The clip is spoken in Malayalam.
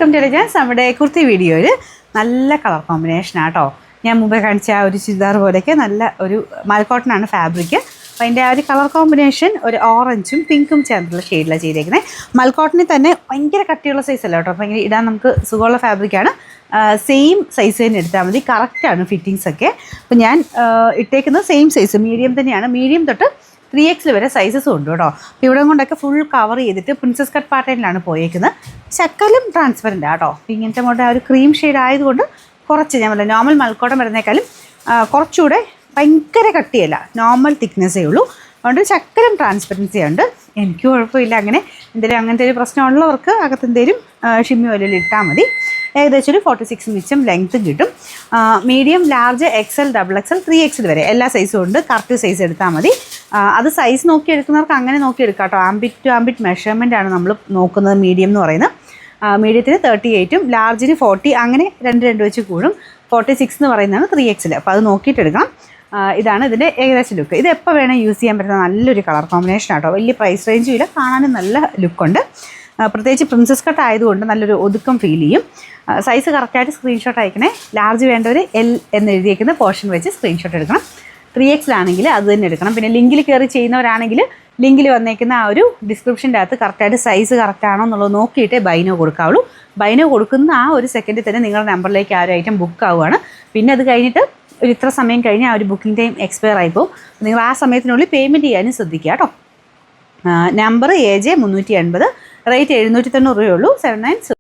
നമ്മുടെ കുർത്തി വീഡിയോയിൽ നല്ല കളർ കോമ്പിനേഷനാട്ടോ. ഞാൻ മുമ്പേ കാണിച്ച ആ ഒരു ചുരിദാർ പോലെയൊക്കെ നല്ല ഒരു മൽക്കോട്ടനാണ് ഫാബ്രിക്. അപ്പോൾ അതിൻ്റെ ആ ഒരു കളർ കോമ്പിനേഷൻ ഒരു ഓറഞ്ചും പിങ്കും ചേർന്നുള്ള ഷെയ്ഡിലാണ് ചെയ്തേക്കുന്നത്. മൽക്കോട്ടനിൽ തന്നെ ഭയങ്കര കട്ടിയുള്ള സൈസ് അല്ല കേട്ടോ. അപ്പോൾ ഇങ്ങനെ ഇടാൻ നമുക്ക് സുഖമുള്ള ഫാബ്രിക്കാണ്. സെയിം സൈസ് തന്നെ എടുത്താൽ മതി. കറക്റ്റാണ് ഫിറ്റിങ്സ് ഒക്കെ. അപ്പോൾ ഞാൻ ഇട്ടേക്കുന്നത് സെയിം സൈസ് മീഡിയം തന്നെയാണ്. മീഡിയം തൊട്ട് 3X വരെ സൈസസും ഉണ്ട് കേട്ടോ. അപ്പോൾ ഇവിടെ കൊണ്ടൊക്കെ ഫുൾ കവർ ചെയ്തിട്ട് പ്രിൻസസ് കട്ട് പാറ്റേണിലാണ് പോയേക്കുന്നത്. ശക്കലും ട്രാൻസ്പെറൻ്റ് ആട്ടോ. ഇങ്ങനത്തെ മോഡൽ ആ ഒരു ക്രീം ഷെയ്ഡ് ആയതുകൊണ്ട് കുറച്ച് ഞാൻ പറയാം നോർമൽ മൽക്കോട്ടം വരുന്നേക്കാളും കുറച്ചുകൂടെ ഭയങ്കര കട്ടിയല്ല, നോർമൽ തിക്നെസ്സേ ഉള്ളൂ. അതുകൊണ്ട് ശക്കലും ട്രാൻസ്പെറൻസി ഉണ്ട്. എനിക്ക് കുഴപ്പമില്ല. അങ്ങനെ എന്തെങ്കിലും അങ്ങനത്തെ ഒരു പ്രശ്നമുള്ളവർക്ക് അകത്ത് എന്തെങ്കിലും ഷിമ്മി ഓയിലിൽ ഇട്ടാൽ മതി. ഏകദേശം ഒരു 46 ഇഞ്ചും ലെങ്ത്തും കിട്ടും. Medium, large, XL, XXL, 3XL വരെ എല്ലാ സൈസും ഉണ്ട്. കറക്റ്റ് സൈസ് എടുത്താൽ മതി. അത് സൈസ് നോക്കി എടുക്കുന്നവർക്ക് അങ്ങനെ നോക്കി എടുക്കാം കേട്ടോ. ആംബിറ്റ് ടു ആംബിറ്റ് മെഷർമെൻ്റ് ആണ് നമ്മൾ നോക്കുന്നത്. മീഡിയം എന്ന് പറയുന്നത് മീഡിയത്തിന് 38ഉം ലാർജിന് 40, അങ്ങനെ 2 വെച്ച് കൂടും. 46 എന്ന് പറയുന്നതാണ് 3XL. അപ്പോൾ അത് നോക്കിയിട്ട് എടുക്കണം. ഇതാണ് ഇതിൻ്റെ ഏകദേശം ലുക്ക്. ഇത് എപ്പോൾ വേണേൽ യൂസ് ചെയ്യാൻ പറ്റുന്ന നല്ലൊരു കളർ കോമ്പിനേഷൻ ആട്ടോ. വലിയ പ്രൈസ് റേഞ്ചും ഇല്ല, കാണാനും നല്ല ലുക്കുണ്ട്. പ്രത്യേകിച്ച് പ്രിൻസസ് കട്ട് ആയതുകൊണ്ട് നല്ലൊരു ഒതുക്കം ഫീൽ ചെയ്യും. സൈസ് കറക്റ്റായിട്ട് സ്ക്രീൻഷോട്ട് അയക്കണേ. ലാർജ് വേണ്ടവർ L എന്ന് എഴുതിയേക്കുന്ന പോർഷൻ വെച്ച് സ്ക്രീൻഷോട്ട് എടുക്കണം. 3XL ആണെങ്കിൽ അത് തന്നെ എടുക്കണം. പിന്നെ ലിങ്കിൽ കയറി ചെയ്യുന്നവരാണെങ്കിൽ ലിങ്കിൽ വന്നേക്കുന്ന ആ ഒരു ഡിസ്ക്രിപ്ഷൻ്റെ അകത്ത് കറക്റ്റായിട്ട് സൈസ് കറക്റ്റാണോ എന്നുള്ളത് നോക്കിയിട്ടേ ബൈനോ കൊടുക്കാവുള്ളൂ. ബൈനോ കൊടുക്കുന്ന ആ ഒരു സെക്കൻഡിൽ തന്നെ നിങ്ങളുടെ നമ്പറിലേക്ക് ആ ഒരു ഐറ്റം ബുക്ക് ആവുകയാണ്. പിന്നെ അത് കഴിഞ്ഞിട്ട് ഒരു ഇത്ര സമയം കഴിഞ്ഞ് ആ ഒരു ബുക്കിംഗ് ടൈം എക്സ്പയർ ആയിപ്പോവും. നിങ്ങൾ ആ സമയത്തിനുള്ളിൽ പേയ്മെൻറ്റ് ചെയ്യാനും ശ്രദ്ധിക്കുക കേട്ടോ. നമ്പർ AJ 380, റേറ്റ് 790 രൂപയേ ഉള്ളൂ. 79